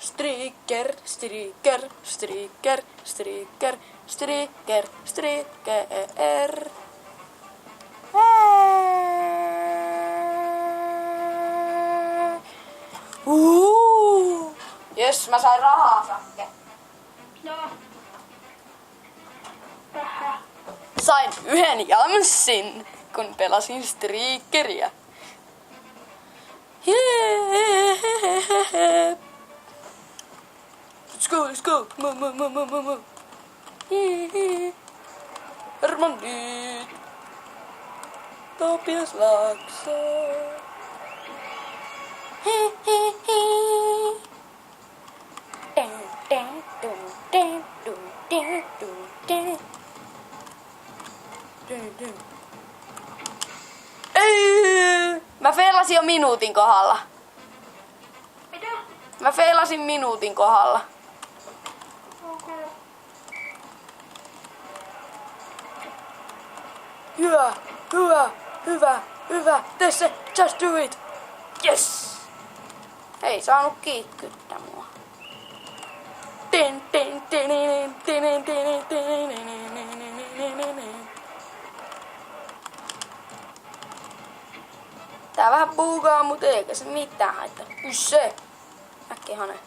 Striker, striker, striker, striker, striker, striker. Jes, mä sain rahaa, Sakke. Joo. Sain yhden jamssin, kun pelasin striikeriä. Let's go, let's go. Mo. Hermandit. Topias Laakso. Mä feilasin jo minuutin kohdalla. Mitä? Mä feilasin minuutin kohdalla. Okei. Hyvä. Tee se, just do it. Yes. Ei saanut kiikkyttää mua. Tää vähän buugaa, mut eikä se mitään haittaa. Se. Äkkihanen.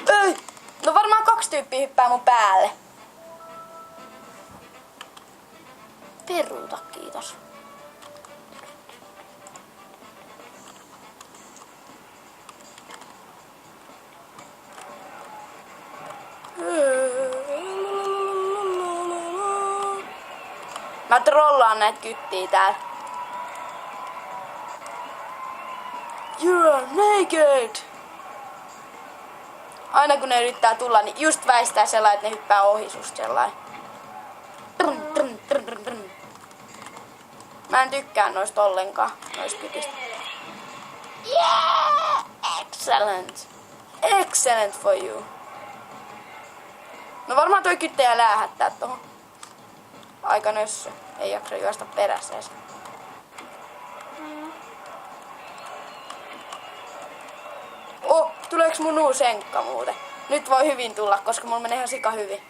Ei! No varmaan 2 tyyppiä hyppää mun päälle. Peruuta, kiitos. Mä trollaan näitä kyttiä täällä. You're naked! Aina kun ne yrittää tulla, niin just väistää sellainen, että ne hyppää ohi susta sellainen. Mä en tykkää noista ollenkaan, noista kytistä. Yeah! Excellent! Excellent for you. No varmaan toi kyttejä läähättää tohon. Aika nössö. Ei jaksa juosta perässä edes. Tuleeks mun uusi enkka muuten? Nyt voi hyvin tulla, koska mulla menee ihan sika hyvin.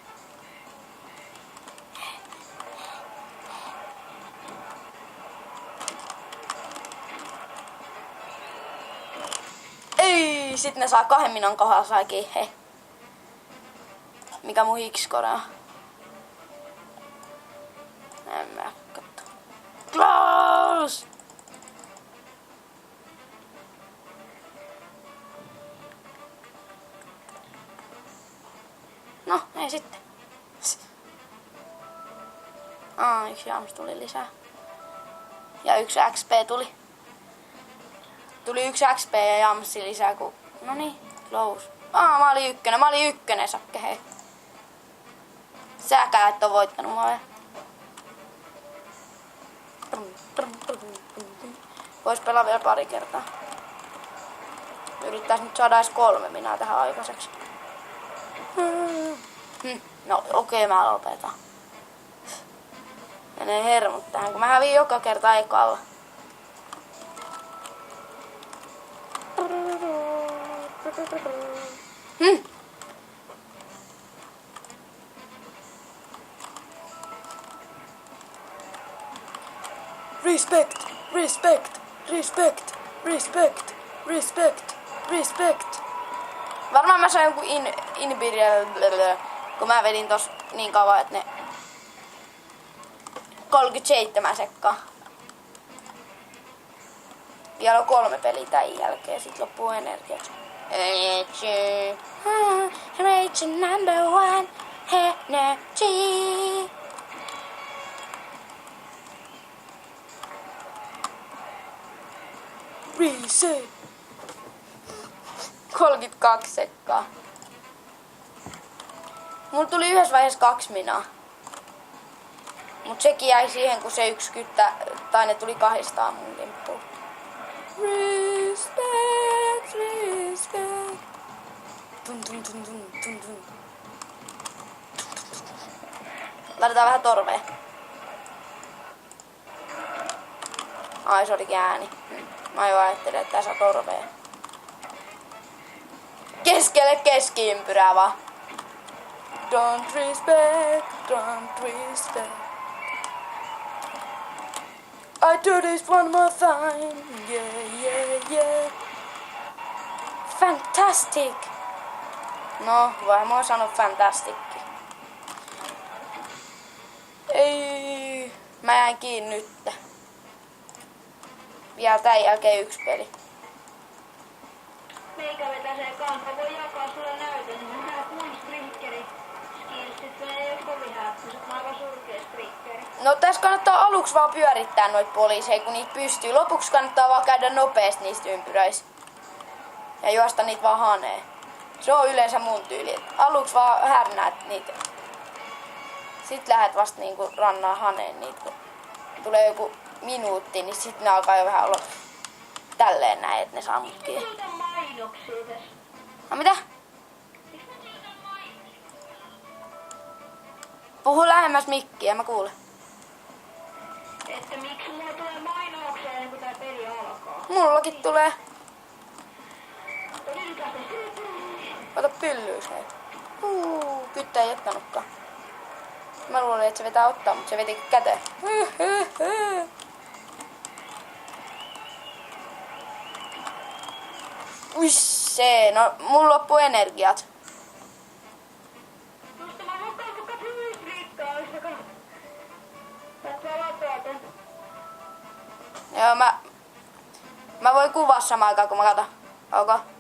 Ei, sit ne saa 2 minan kohdalla saikin. He. Mikä mun hikskore on? En mä katso. Close! No, ei sitten. Yksi jams tuli lisää. Ja 1 XP tuli. Tuli 1 XP ja jamssi lisää, kun... Noniin, close. Mä olin ykkönen, Sakke, hei. Säkään et oo voittanut mua vielä. Vois pelaa vielä pari kertaa. Yrittäis nyt saada edes 3 minaa tähän aikaiseksi. No okei, mä lopetan. Menee hermot tähän, kun mä häviin joka kerta ekalla. Respect, respect, respect, respect, respect, respect. Varmaan mä sain jonkun inbiriel, kun mä vedin tos niin kauan, että ne 37 sekkaa. Vielä on 3 peliä tän jälkeen, sit loppuu energia. Rage number 1, energy. Reset. 32 sekkaa. Mulla tuli yhdessä vaiheessa 2 minaa. Mut sekin jäi siihen, kun se yksi kyttä, tai ne tuli 2 mun kimppuun. Respect, respect. Laitetaan vähän torvea. Ai, se olikin ääni. Mä jo ajattelin, että tässä on torvea. Keskelle keskiympyrää vaan. Don't respect, don't respect. I do this one more time. Yeah, yeah, yeah. Fantastic. No, vai mä oon sanonut fantasticki. Ei, mä jäin kiinni nyt. Vielä tän jälkeen 1 peli. Meikä vetäsee kanssa. Mä voin jakaa sulle näytön. Mä näen kun strikkeri skillsit. Se ei oo kovin hääppöiset. Mä aivan surkea strikkeri. No tässä kannattaa aluksi vaan pyörittää noita poliiseja, kun niitä pystyy. Lopuksi kannattaa vaan käydä nopeasti niistä ympyröistä. Ja juosta niitä vaan haneen. Se on yleensä mun tyyli. Aluksi vaan härnäät niitä. Sitten lähdet vasta niinku rannaan haneen niitä. Kun tulee joku minuutti, niin sitten ne alkaa jo vähän olla tälleen näin, että ne saa mut Miksi kiinni. mä tulitan mainoksia tässä? No mitä? Miksi mä tulitan mainoksia? Puhu lähemmäs mikkiä, mä kuulen. Että miksi mulla tulee mainoksia ennen kuin tää peli alkaa? Mullakin tulee. Vilkaise. Ota pyllyys hei. Kyttä ei ottanutkaan. Mä luulin, että se vetää ottaa, mutta se veti käteen. Uissee, no mulla loppuu energiat. Musta mä mukaan kuka pyys riittää, ois joka... Tätä latoa tän. Joo, mä voin kuvaa samaan aikaan, kun mä katon. Ok.